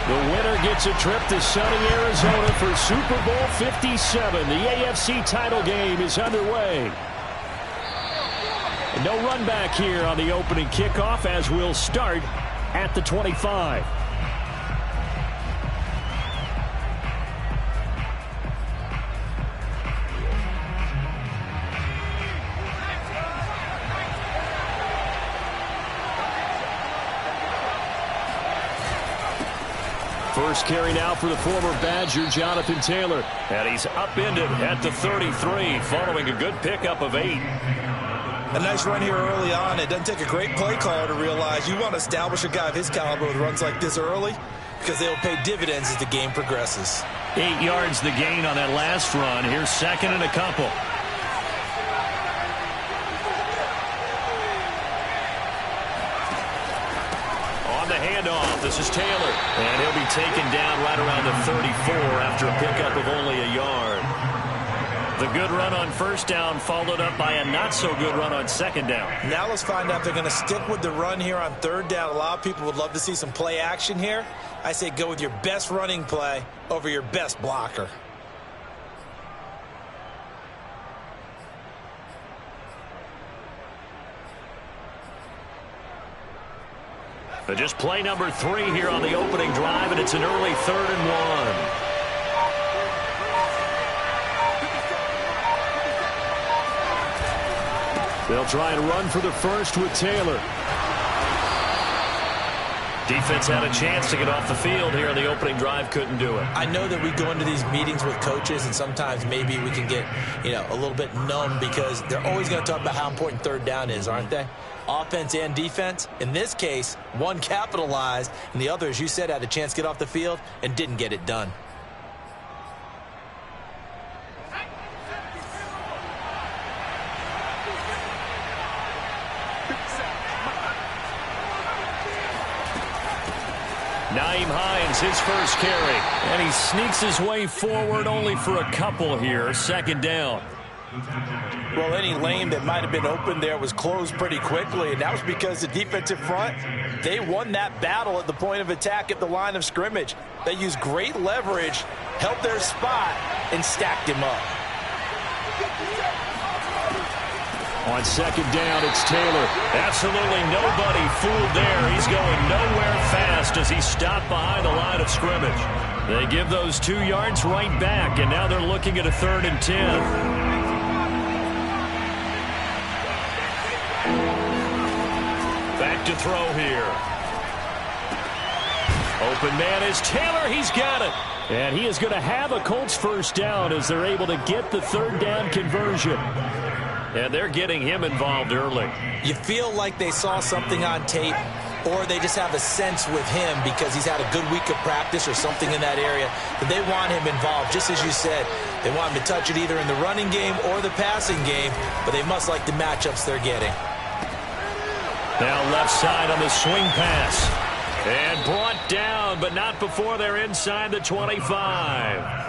The winner gets a trip to sunny Arizona for Super Bowl 57. The AFC title game is underway. And no run back here on the opening kickoff as we'll start at the 25. First carry now for the former Badger, Jonathan Taylor. And he's upended at the 33 following a good pickup of 8. A nice run here early on. It doesn't take a great play caller to realize you want to establish a guy of his caliber with runs like this early because they'll pay dividends as the game progresses. 8 yards the gain on that last run. Here's second and a couple. Handoff. This is Taylor. And he'll be taken down right around the 34 after a pickup of only a yard. The good run on first down followed up by a not-so-good run on second down. Now let's find out if they're going to stick with the run here on third down. A lot of people would love to see some play action here. I say go with your best running play over your best blocker. Just play number 3 here on the opening drive, and it's an early 3rd and 1. They'll try and run for the first with Taylor. Defense had a chance to get off the field here on the opening drive, couldn't do it. I know that we go into these meetings with coaches, and sometimes maybe we can get, a little bit numb because they're always going to talk about how important third down is, aren't they? Offense and defense. In this case, one capitalized, and the other, as you said, had a chance to get off the field and didn't get it done. Nyheim Hines, his first carry. And he sneaks his way forward only for a couple here. Second down. Well, any lane that might have been open there was closed pretty quickly, and that was because the defensive front, they won that battle at the point of attack at the line of scrimmage. They used great leverage, held their spot, and stacked him up. On second down, it's Taylor. Absolutely nobody fooled there. He's going nowhere fast as he stopped behind the line of scrimmage. They give those 2 yards right back, and now they're looking at a 3rd and 10. Back to throw here. Open man is Taylor. He's got it. And he is going to have a Colts first down as they're able to get the 3rd down conversion. And they're getting him involved early. You feel like they saw something on tape, or they just have a sense with him because he's had a good week of practice or something in that area that they want him involved. Just as you said, they want him to touch it either in the running game or the passing game, but they must like the matchups they're getting. Now left side on the swing pass. And brought down, but not before they're inside the 25.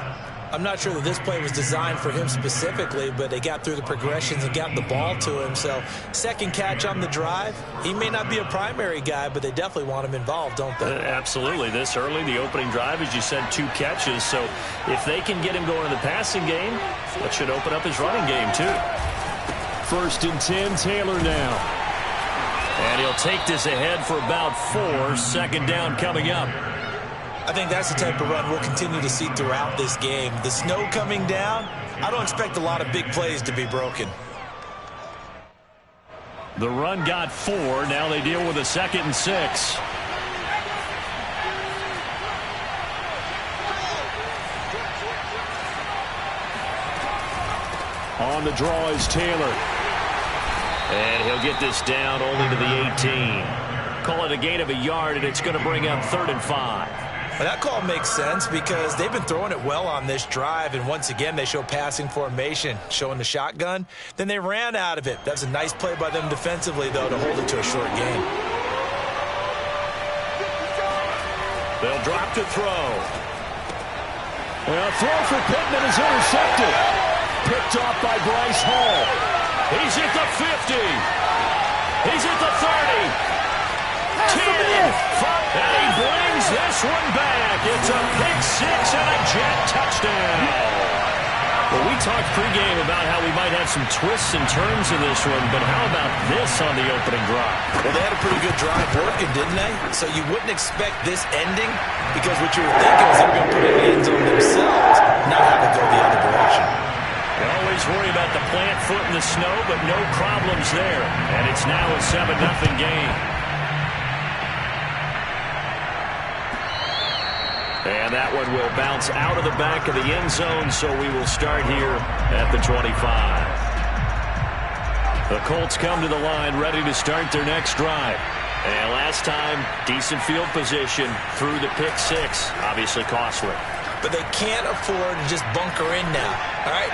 I'm not sure that this play was designed for him specifically, but they got through the progressions and got the ball to him. So second catch on the drive. He may not be a primary guy, but they definitely want him involved, don't they? Absolutely. This early, the opening drive, as you said, 2 catches. So if they can get him going in the passing game, that should open up his running game too. 1st and 10, Taylor now. And he'll take this ahead for about 4. Second down coming up. I think that's the type of run we'll continue to see throughout this game. The snow coming down, I don't expect a lot of big plays to be broken. The run got 4. Now they deal with a 2nd and 6. On the draw is Taylor. And he'll get this down only to the 18. Call it a gain of a yard, and it's going to bring up 3rd and 5. Well, that call makes sense because they've been throwing it well on this drive, and once again they show passing formation, showing the shotgun. Then they ran out of it. That's a nice play by them defensively, though, to hold it to a short gain. They'll drop to throw. Well, throw for Pittman is intercepted. Picked off by Bryce Hall. He's at the 50. He's at the 30. 10. And he brings this one back. Talk. It's a pick six and a jet touchdown. Well, we talked pregame about how we might have some twists and turns in this one, but how about this on the opening drive? Well, they had a pretty good drive working, didn't they? So you wouldn't expect this ending because what you were thinking was they were going to put it in the end zone themselves, not have it go the other direction. You always worry about the plant foot in the snow, but no problems there. And it's now a 7-0 game. And that one will bounce out of the back of the end zone, so we will start here at the 25. The Colts come to the line ready to start their next drive. And last time, decent field position through the pick six, obviously costly. But they can't afford to just bunker in now. All right,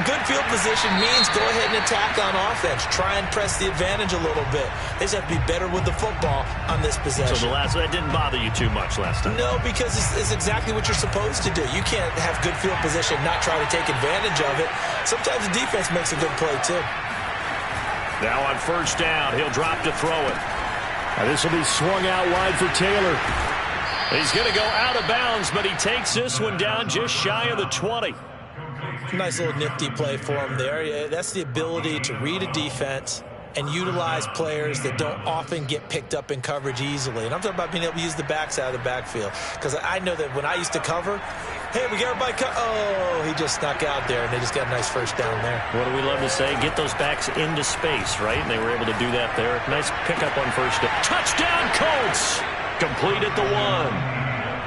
good field position means go ahead and attack on offense. Try and press the advantage a little bit. They just have to be better with the football on this possession. So that didn't bother you too much last time? No, because it's exactly what you're supposed to do. You can't have good field position, not try to take advantage of it. Sometimes the defense makes a good play, too. Now on first down, he'll drop to throw it. Now this will be swung out wide for Taylor. He's going to go out of bounds, but he takes this one down just shy of the 20. Nice little nifty play for him there. Yeah, that's the ability to read a defense and utilize players that don't often get picked up in coverage easily. And I'm talking about being able to use the backside of the backfield. Because I know that when I used to cover, hey, we got everybody oh, he just snuck out there, and they just got a nice first down there. What do we love to say? Get those backs into space, right? And they were able to do that there. Nice pickup on first down. Touchdown, Colts! Complete at the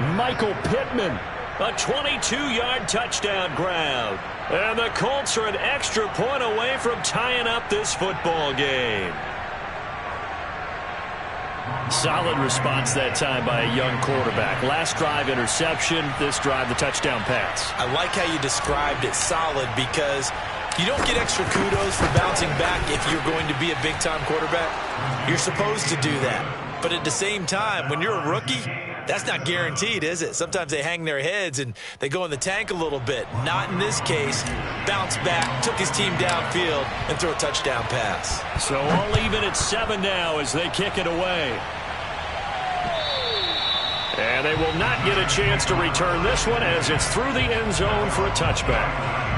1. Michael Pittman, a 22-yard touchdown grab. And the Colts are an extra point away from tying up this football game. Solid response that time by a young quarterback. Last drive, interception. This drive, the touchdown pass. I like how you described it, solid, because you don't get extra kudos for bouncing back if you're going to be a big-time quarterback. You're supposed to do that. But at the same time, when you're a rookie, that's not guaranteed, is it? Sometimes they hang their heads and they go in the tank a little bit. Not in this case. Bounce back, took his team downfield, and threw a touchdown pass. So all even at 7 now as they kick it away. And they will not get a chance to return this one as it's through the end zone for a touchback.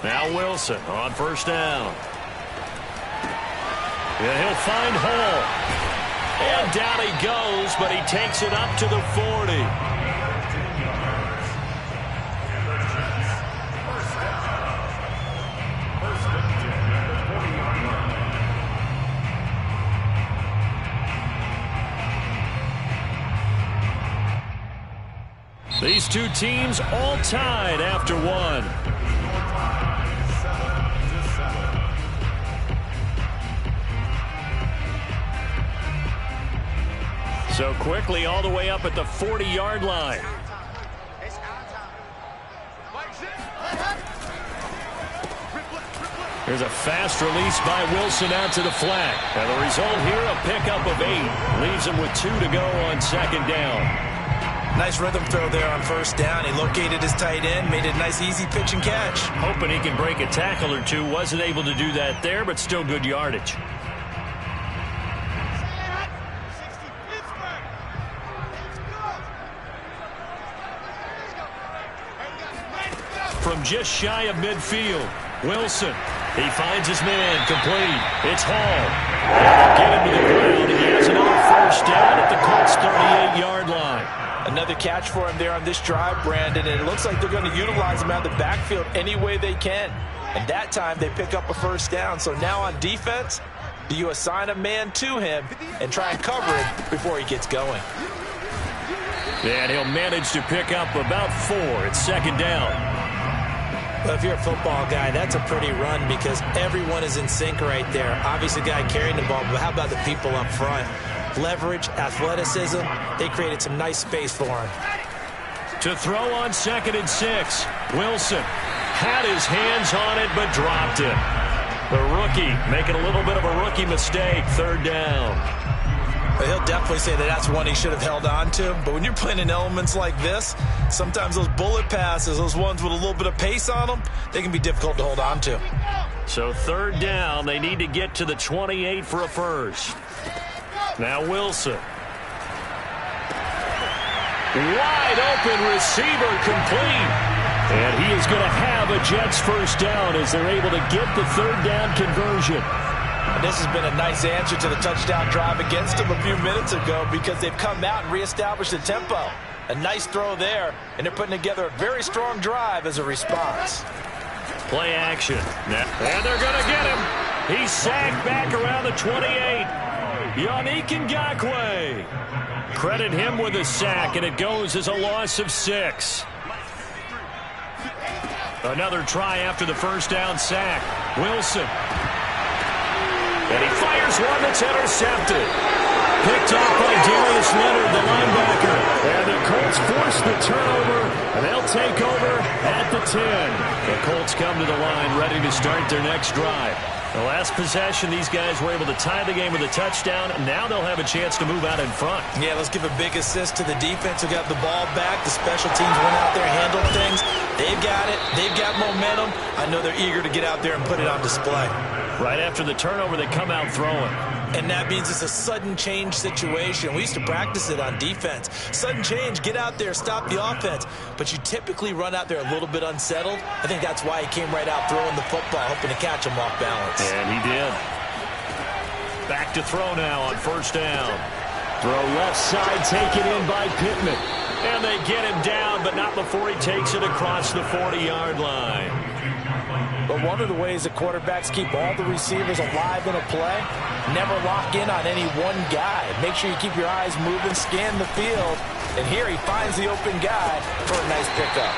Now Wilson on first down. Yeah, he'll find Hall. And down he goes, but he takes it up to the 40. These two teams all tied after one. So quickly all the way up at the 40-yard line. There's a fast release by Wilson out to the flat. And the result here, a pickup of 8. Leaves him with 2 to go on second down. Nice rhythm throw there on first down. He located his tight end, made it a nice easy pitch and catch. Hoping he can break a tackle or two. Wasn't able to do that there, but still good yardage. From just shy of midfield, Wilson. He finds his man complete. It's Hall. And get him to the ground, and he has another first down at the Colts' 38-yard line. Another catch for him there on this drive, Brandon, and it looks like they're going to utilize him out of the backfield any way they can. And that time they pick up a first down. So now on defense, do you assign a man to him and try and cover it before he gets going? And he'll manage to pick up about 4 at second down. Well, if you're a football guy, that's a pretty run because everyone is in sync right there. Obviously, the guy carrying the ball, but how about the people up front? Leverage, athleticism, they created some nice space for him. To throw on 2nd and 6, Wilson had his hands on it but dropped it. The rookie making a little bit of a rookie mistake. Third down. He'll definitely say that that's one he should have held on to. But when you're playing in elements like this, sometimes those bullet passes, those ones with a little bit of pace on them, they can be difficult to hold on to. So third down, they need to get to the 28 for a first. Now Wilson. Wide open receiver complete. And he is going to have a Jets first down as they're able to get the third down conversion. And this has been a nice answer to the touchdown drive against them a few minutes ago because they've come out and reestablished the tempo. A nice throw there, and they're putting together a very strong drive as a response. Play action. And they're going to get him. He's sacked back around the 28. Yannick Ngakoue. Credit him with a sack, and it goes as a loss of 6. Another try after the first down sack. Wilson. And he fires one that's intercepted. Picked off by Darius Leonard, the linebacker. And the Colts force the turnover, and they'll take over at the 10. The Colts come to the line ready to start their next drive. The last possession, these guys were able to tie the game with a touchdown. Now they'll have a chance to move out in front. Yeah, let's give a big assist to the defense who got the ball back. The special teams went out there and handled things. They've got it. They've got momentum. I know they're eager to get out there and put it on display. Right after the turnover, they come out throwing. And that means it's a sudden change situation. We used to practice it on defense. Sudden change, get out there, stop the offense. But you typically run out there a little bit unsettled. I think that's why he came right out throwing the football, hoping to catch him off balance. And he did. Back to throw now on first down. Throw left side, taken in by Pittman. And they get him down, but not before he takes it across the 40-yard line. But one of the ways that quarterbacks keep all the receivers alive in a play, never lock in on any one guy. Make sure you keep your eyes moving, scan the field. And here he finds the open guy for a nice pickup.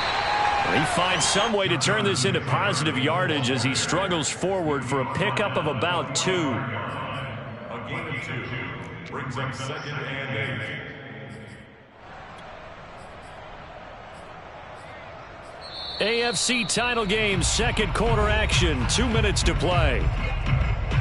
He finds some way to turn this into positive yardage as he struggles forward for a pickup of about 2. A gain of 2 brings up 2nd and 8. AFC title game, second quarter action, 2 minutes to play.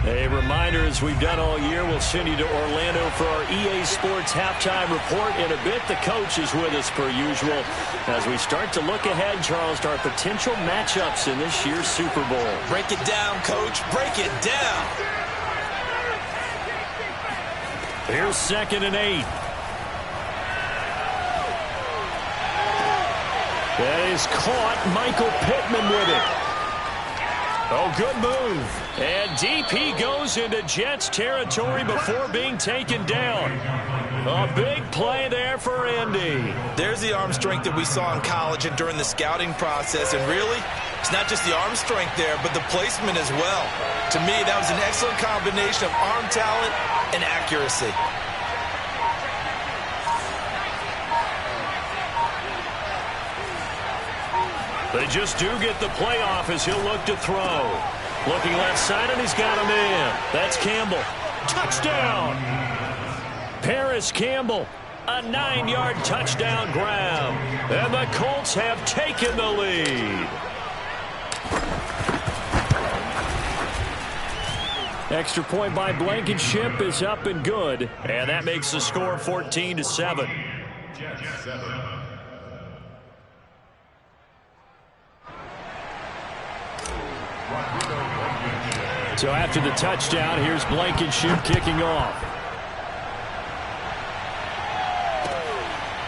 A reminder, as we've done all year, we'll send you to Orlando for our EA Sports halftime report. In a bit, the coach is with us per usual as we start to look ahead, Charles, to our potential matchups in this year's Super Bowl. Break it down, coach. Break it down. Here's 2nd and 8. That is caught. Michael Pittman with it. Oh, good move. And deep he goes into Jets territory before being taken down. A big play there for Indy. There's the arm strength that we saw in college and during the scouting process. And really, it's not just the arm strength there, but the placement as well. To me, that was an excellent combination of arm talent and accuracy. They just do get the playoff as he'll look to throw. Looking left side, and he's got a man. That's Campbell. Touchdown! Paris Campbell, a 9-yard touchdown grab. And the Colts have taken the lead. Extra point by Blankenship is up and good. And that makes the score 14-7. Jets 7. So after the touchdown, here's Blankenship kicking off.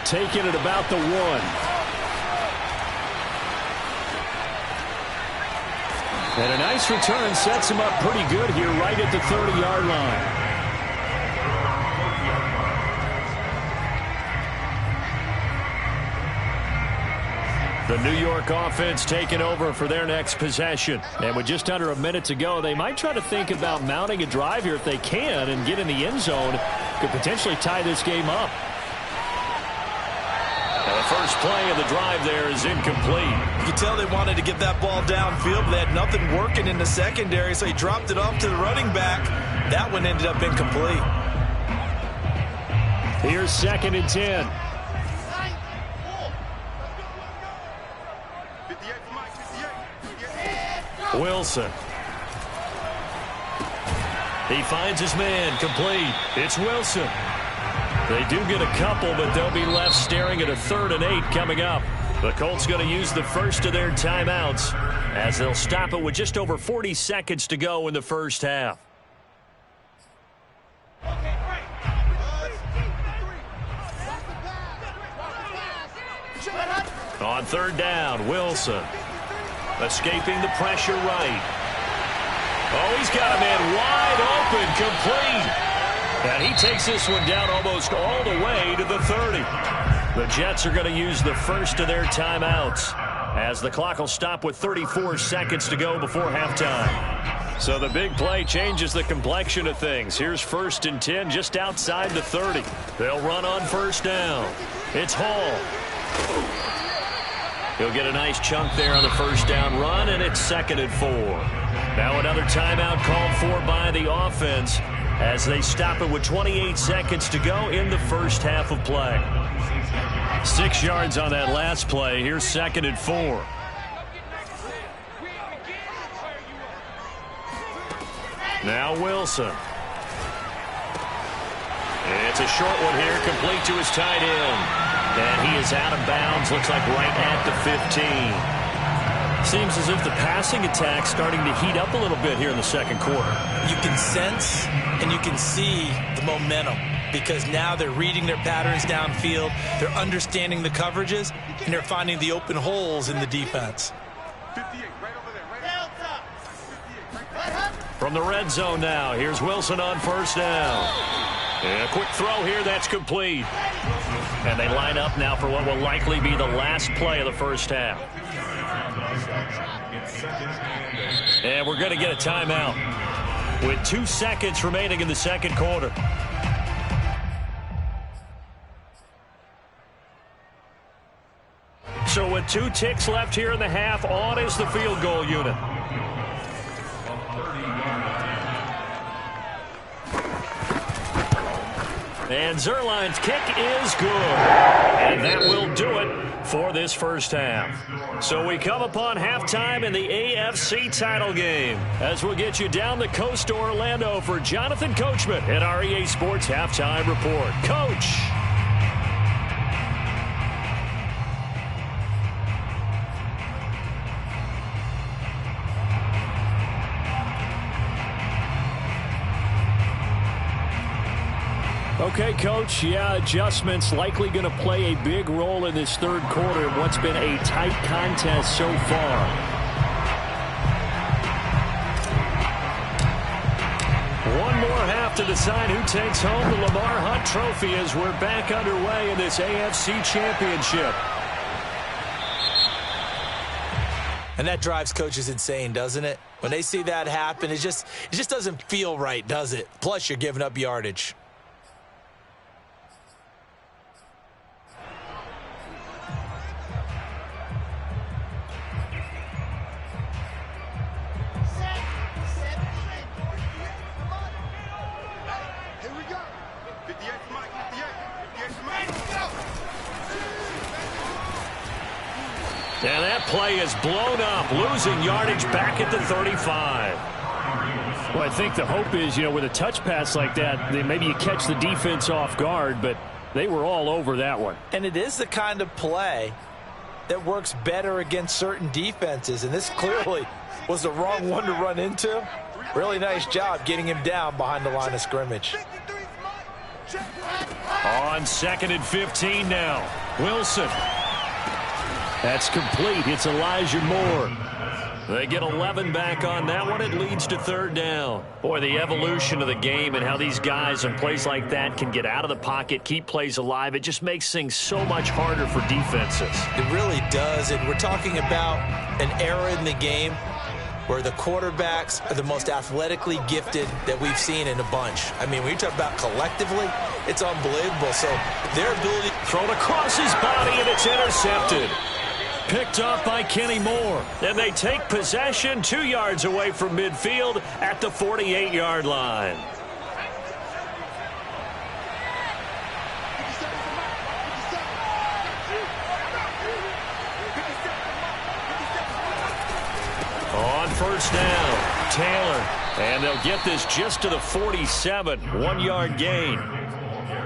Taking it about the 1. And a nice return sets him up pretty good here right at the 30-yard line. The New York offense taking over for their next possession. And with just under a minute to go, they might try to think about mounting a drive here if they can and get in the end zone. Could potentially tie this game up. And the first play of the drive there is incomplete. You can tell they wanted to get that ball downfield, but they had nothing working in the secondary, so he dropped it off to the running back. That one ended up incomplete. Here's 2nd and 10. Wilson. He finds his man, complete. It's Wilson. They do get a couple, but they'll be left staring at a 3rd and 8 coming up. The Colts going to use the first of their timeouts as they'll stop it with just over 40 seconds to go in the first half. On 3rd down, Wilson. Escaping the pressure right. Oh, he's got a man wide open, complete. And he takes this one down almost all the way to the 30. The Jets are going to use the first of their timeouts as the clock will stop with 34 seconds to go before halftime. So the big play changes the complexion of things. Here's 1st and 10 just outside the 30. They'll run on 1st down. It's Hall. He'll get a nice chunk there on the 1st down run, and it's 2nd and 4. Now another timeout called for by the offense as they stop it with 28 seconds to go in the first half of play. 6 yards on that last play. Here's 2nd and 4. Now Wilson. It's a short one here, complete to his tight end. And he is out of bounds, looks like right at the 15. Seems as if the passing attack's starting to heat up a little bit here in the second quarter. You can sense and you can see the momentum because now they're reading their patterns downfield, they're understanding the coverages, and they're finding the open holes in the defense. From the red zone now, here's Wilson on 1st down. And a quick throw here, that's complete. And they line up now for what will likely be the last play of the first half. And we're going to get a timeout with 2 seconds remaining in the second quarter. So with 2 ticks left here in the half, on is the field goal unit. And Zerline's kick is good. And that will do it for this first half. So we come upon halftime in the AFC title game as we'll get you down the coast to Orlando for Jonathan Coachman at our EA Sports Halftime Report. Coach. Okay, Coach, yeah, adjustments likely going to play a big role in this third quarter in what's been a tight contest so far. One more half to decide who takes home the Lamar Hunt Trophy as we're back underway in this AFC Championship. And that drives coaches insane, doesn't it? When they see that happen, it just doesn't feel right, does it? Plus, you're giving up yardage. And that play is blown up, losing yardage back at the 35. Well, I think the hope is, with a touch pass like that, maybe you catch the defense off guard, but they were all over that one. And it is the kind of play that works better against certain defenses, and this clearly was the wrong one to run into. Really nice job getting him down behind the line of scrimmage. On 2nd and 15 now, Wilson. That's complete. It's Elijah Moore. They get 11 back on that one. It leads to 3rd down. Boy, the evolution of the game and how these guys in plays like that can get out of the pocket, keep plays alive, it just makes things so much harder for defenses. It really does, and we're talking about an era in the game where the quarterbacks are the most athletically gifted that we've seen in a bunch. I mean, when you talk about collectively, it's unbelievable. So their ability... Thrown across his body, and it's intercepted. Picked up by Kenny Moore. And they take possession 2 yards away from midfield at the 48-yard line. On 1st down, Taylor. And they'll get this just to the 47, 1-yard gain.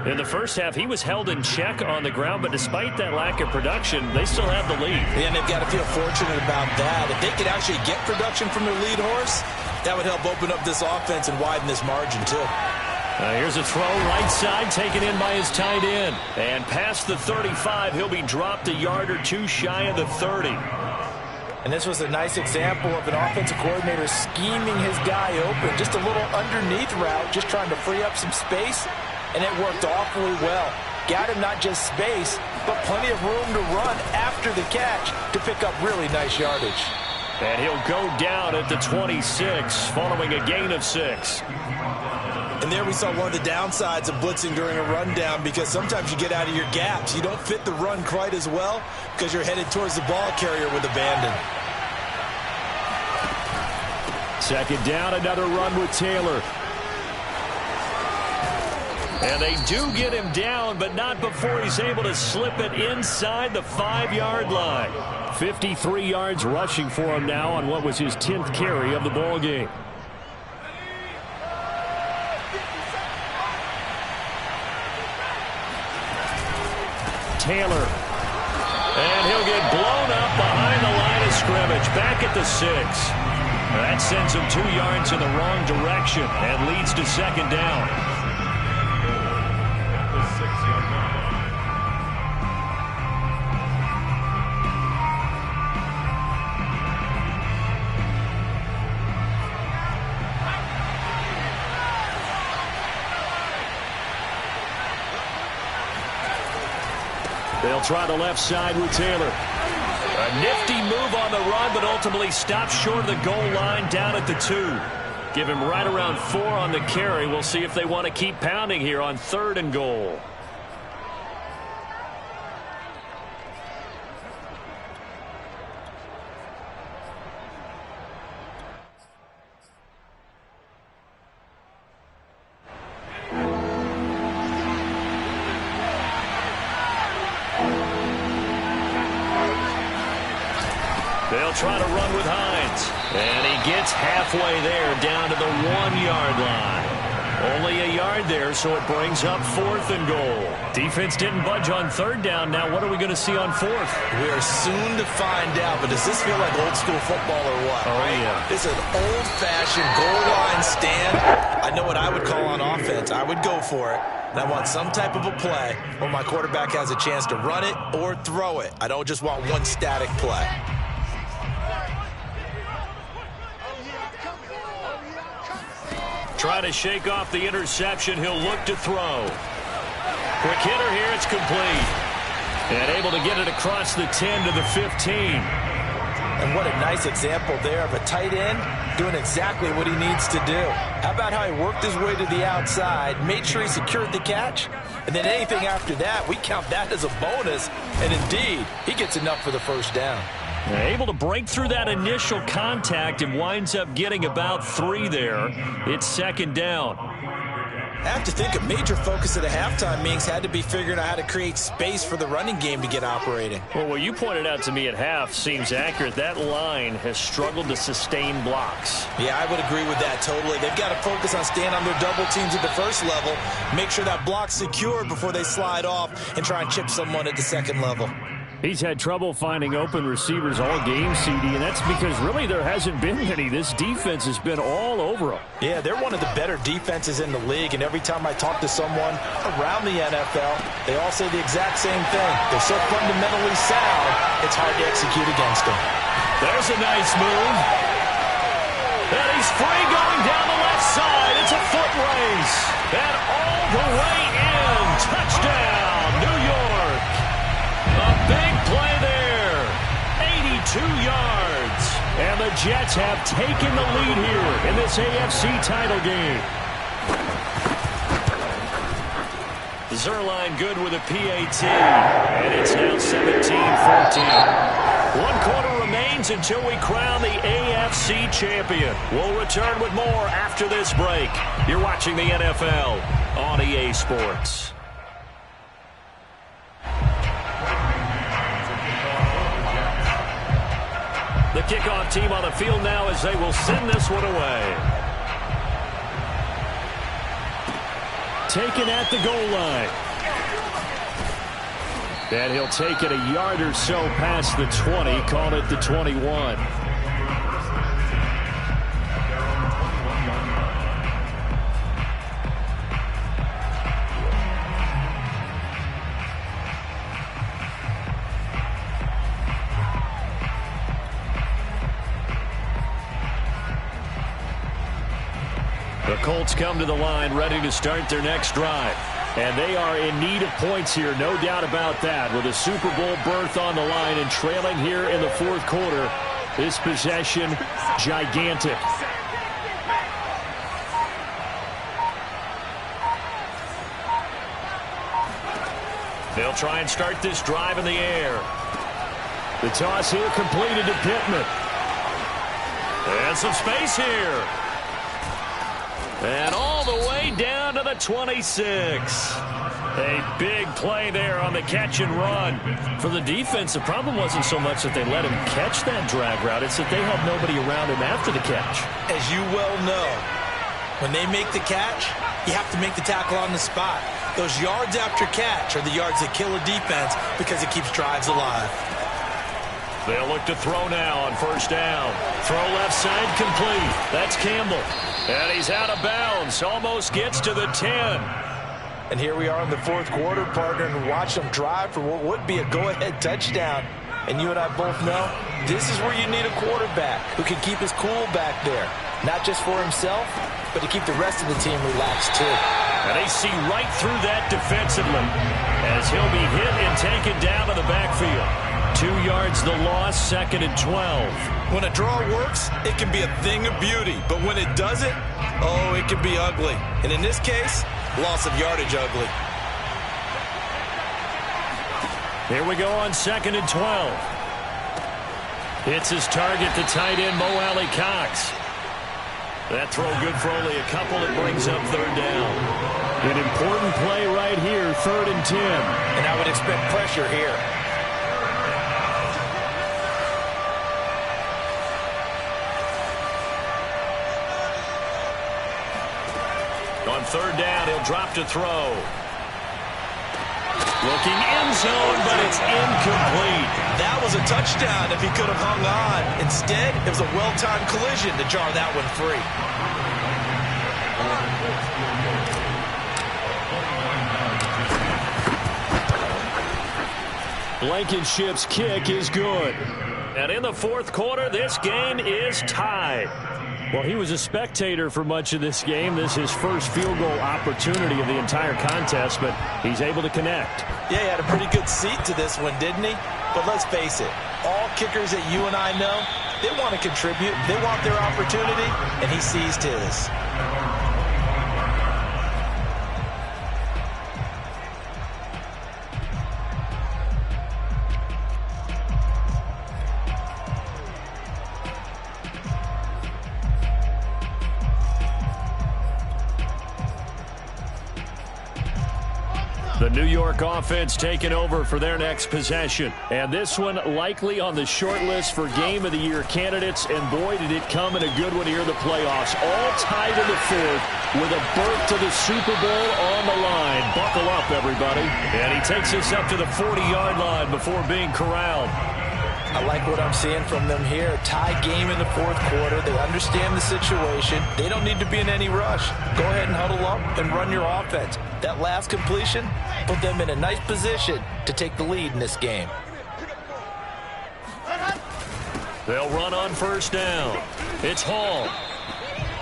In the first half, he was held in check on the ground, but despite that lack of production, they still have the lead. And they've got to feel fortunate about that. If they could actually get production from their lead horse, that would help open up this offense and widen this margin, too. Here's a throw right side taken in by his tight end. And past the 35, he'll be dropped a yard or two shy of the 30. And this was a nice example of an offensive coordinator scheming his guy open. Just a little underneath route, just trying to free up some space. And it worked awfully well. Got him not just space, but plenty of room to run after the catch to pick up really nice yardage. And he'll go down at the 26, following a gain of 6. And there we saw one of the downsides of blitzing during a rundown, because sometimes you get out of your gaps. You don't fit the run quite as well because you're headed towards the ball carrier with abandon. Second down, another run with Taylor. And they do get him down, but not before he's able to slip it inside the 5-yard line. 53 yards rushing for him now on what was his 10th carry of the ball game. Taylor. And he'll get blown up behind the line of scrimmage. Back at the 6. That sends him 2 yards in the wrong direction and leads to second down. The 6-yard line. They'll try the left side with Taylor. A nifty move on the run, but ultimately stops short of the goal line down at the 2. Give him right around 4 on the carry. We'll see if they want to keep pounding here on 3rd and goal. They'll try to run with Hines. And he gets halfway there, down to the 1-yard line. Only a yard there, so it brings up 4th and goal. Defense didn't budge on 3rd down. Now what are we going to see on 4th? We are soon to find out, but does this feel like old school football or what? Oh, right? yeah. This is an old-fashioned goal line stand. I know what I would call on offense. I would go for it. And I want some type of a play where my quarterback has a chance to run it or throw it. I don't just want one static play. Trying to shake off the interception. He'll look to throw. Quick hitter here. It's complete. And able to get it across the 10 to the 15. And what a nice example there of a tight end doing exactly what he needs to do. How about how he worked his way to the outside, made sure he secured the catch, and then anything after that, we count that as a bonus. And indeed, he gets enough for the first down. Able to break through that initial contact and winds up getting about 3 there. It's second down. I have to think a major focus at the halftime meetings had to be figuring out how to create space for the running game to get operating. Well, what you pointed out to me at half seems accurate. That line has struggled to sustain blocks. Yeah, I would agree with that totally. They've got to focus on staying on their double teams at the first level, make sure that block's secured before they slide off and try and chip someone at the second level. He's had trouble finding open receivers all game, CD, and that's because really there hasn't been any. This defense has been all over him. Yeah, they're one of the better defenses in the league, and every time I talk to someone around the NFL, they all say the exact same thing. They're so fundamentally sound, it's hard to execute against them. There's a nice move. And he's free going down the left side. It's a foot race. And all the way in. Touchdown, New York. A big play there. 82 yards. And the Jets have taken the lead here in this AFC title game. Zerline good with a PAT. And it's now 17-14. 1 quarter remains until we crown the AFC champion. We'll return with more after this break. You're watching the NFL on EA Sports. The kickoff team on the field now as they will send this one away. Taken at the goal line. And he'll take it a yard or so past the 20, call it the 21. The Colts come to the line ready to start their next drive. And they are in need of points here, no doubt about that. With a Super Bowl berth on the line and trailing here in the fourth quarter, this possession gigantic. They'll try and start this drive in the air. The toss here completed to Pittman. And some space here. And all the way down to the 26. A big play there on the catch and run. For the defense, the problem wasn't so much that they let him catch that drag route. It's that they had nobody around him after the catch. As you well know, when they make the catch, you have to make the tackle on the spot. Those yards after catch are the yards that kill a defense because it keeps drives alive. They'll look to throw now on first down. Throw left side complete. That's Campbell. And he's out of bounds. Almost gets to the 10. And here we are in the fourth quarter, partner, and watch them drive for what would be a go-ahead touchdown. And you and I both know this is where you need a quarterback who can keep his cool back there. Not just for himself, but to keep the rest of the team relaxed too. And they see right through that defensively as he'll be hit and taken down to the backfield. 2 yards the loss, 2nd and 12. When a draw works, it can be a thing of beauty. But when it doesn't, oh, it can be ugly. And in this case, loss of yardage ugly. Here we go on 2nd and 12. Hits his target, the tight end, Mo Alley Cox. That throw good for only a couple. It brings up 3rd down. An important play right here, 3rd and 10. And I would expect pressure here. On 3rd down, he'll drop to throw. Looking end zone, but it's incomplete. That was a touchdown if he could have hung on. Instead, it was a well-timed collision to jar that one free. Blankenship's kick is good. And in the fourth quarter, this game is tied. Well, he was a spectator for much of this game. This is his first field goal opportunity of the entire contest, but he's able to connect. Yeah, he had a pretty good seat to this one, didn't he? But let's face it, all kickers that you and I know, they want to contribute. They want their opportunity, and he seized his. The New York offense taking over for their next possession. And this one likely on the short list for Game of the Year candidates. And boy, did it come in a good one here in the playoffs. All tied in the fourth with a berth to the Super Bowl on the line. Buckle up, everybody. And he takes us up to the 40-yard line before being corralled. I like what I'm seeing from them here. Tie game in the fourth quarter. They understand the situation. They don't need to be in any rush. Go ahead and huddle up and run your offense. That last completion put them in a nice position to take the lead in this game. They'll run on first down. It's Hall.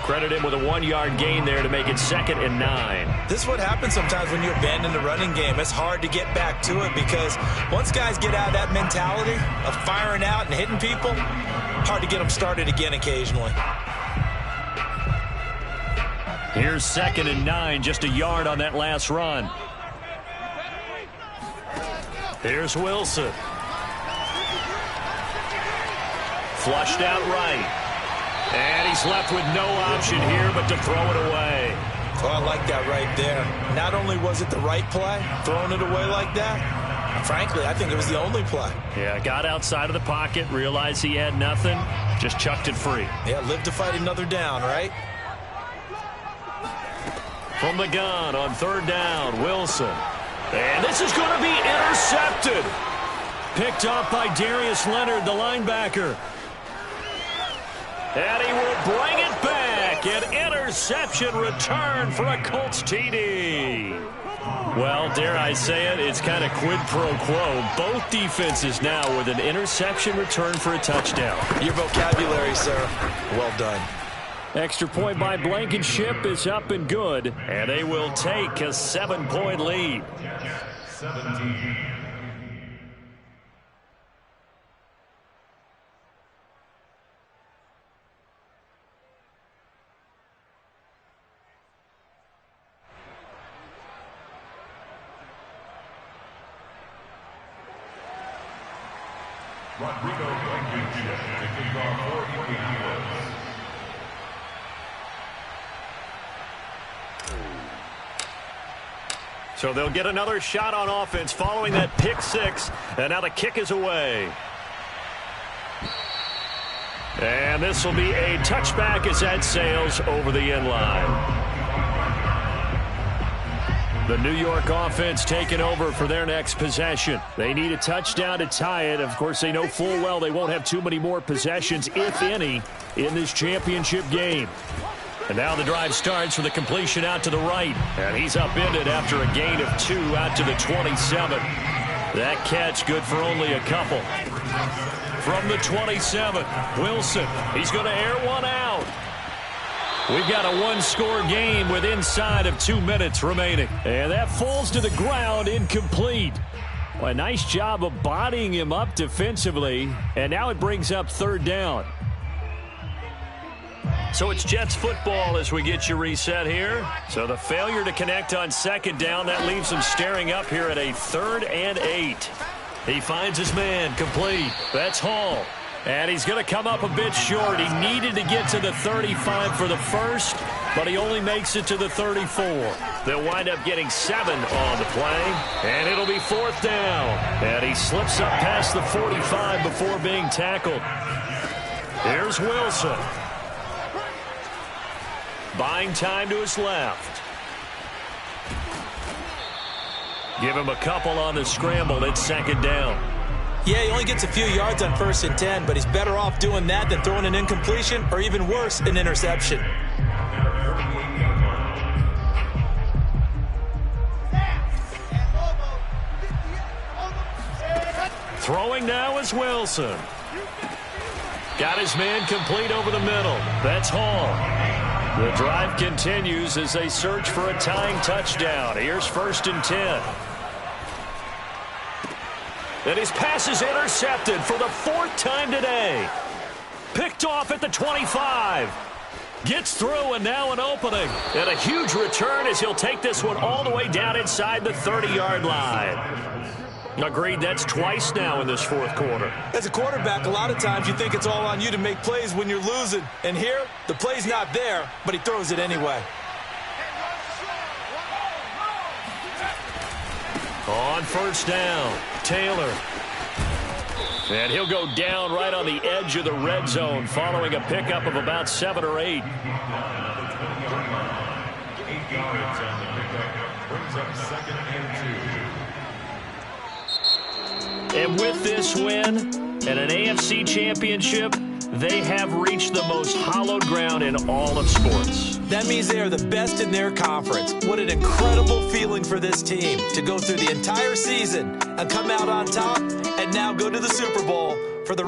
Credit him with a 1-yard gain there to make it 2nd and 9. This is what happens sometimes when you abandon the running game. It's hard to get back to it because once guys get out of that mentality of firing out and hitting people, hard to get them started again occasionally. Here's 2nd and 9, just a yard on that last run. Here's Wilson. Flushed out right. And he's left with no option here but to throw it away. Oh, I like that right there. Not only was it the right play, throwing it away like that, Frankly, I think it was the only play. Yeah, got outside of the pocket, realized he had nothing, just chucked it free. Yeah, live to fight another down, right? From the gun on third down, Wilson. And this is going to be intercepted. Picked up by Darius Leonard, the linebacker. And he will bring it back. An interception return for a Colts TD. Well, dare I say it, it's kind of quid pro quo. Both defenses now with an interception return for a touchdown. Your vocabulary, sir. Well done. Extra point by Blankenship is up and good. And they will take a 7-point lead. 17. Rodrigo Blankenship to kick off for Indianapolis. So they'll get another shot on offense following that pick six. And now the kick is away. And this will be a touchback as that sails over the end line. The New York offense taking over for their next possession. They need a touchdown to tie it. Of course, they know full well they won't have too many more possessions, if any, in this championship game. And now the drive starts with a completion out to the right. And he's upended after a gain of 2 out to the 27. That catch good for only a couple. From the 27, Wilson. He's going to air one out. We've got a one-score game with inside of 2 minutes remaining. And that falls to the ground, incomplete. Well, a nice job of bodying him up defensively. And now it brings up third down. So it's Jets football as we get you reset here. So the failure to connect on second down, that leaves him staring up here at a 3rd and 8. He finds his man complete. That's Hall. And he's going to come up a bit short. He needed to get to the 35 for the first, but he only makes it to the 34. They'll wind up getting 7 on the play, and it'll be 4th down. And he slips up past the 45 before being tackled. Here's Wilson. Buying time to his left. Give him a couple on the scramble. It's 2nd down. Yeah, he only gets a few yards on 1st and 10, but he's better off doing that than throwing an incompletion or even worse, an interception. Throwing now is Wilson. Got his man complete over the middle. That's Hall. The drive continues as they search for a tying touchdown. Here's 1st and 10. And his pass is intercepted for the 4th time today. Picked off at the 25. Gets through and now an opening. And a huge return as he'll take this one all the way down inside the 30-yard line. Agreed, that's twice now in this 4th quarter. As a quarterback, a lot of times you think it's all on you to make plays when you're losing. And here, the play's not there, but he throws it anyway. On 1st down, Taylor. And he'll go down right on the edge of the red zone following a pickup of about 7 or 8. 8 yards on the pickup. Brings up 2nd and 2. And with this win and an AFC championship, they have reached the most hallowed ground in all of sports. That means they are the best in their conference. What an incredible feeling for this team to go through the entire season and come out on top and now go to the Super Bowl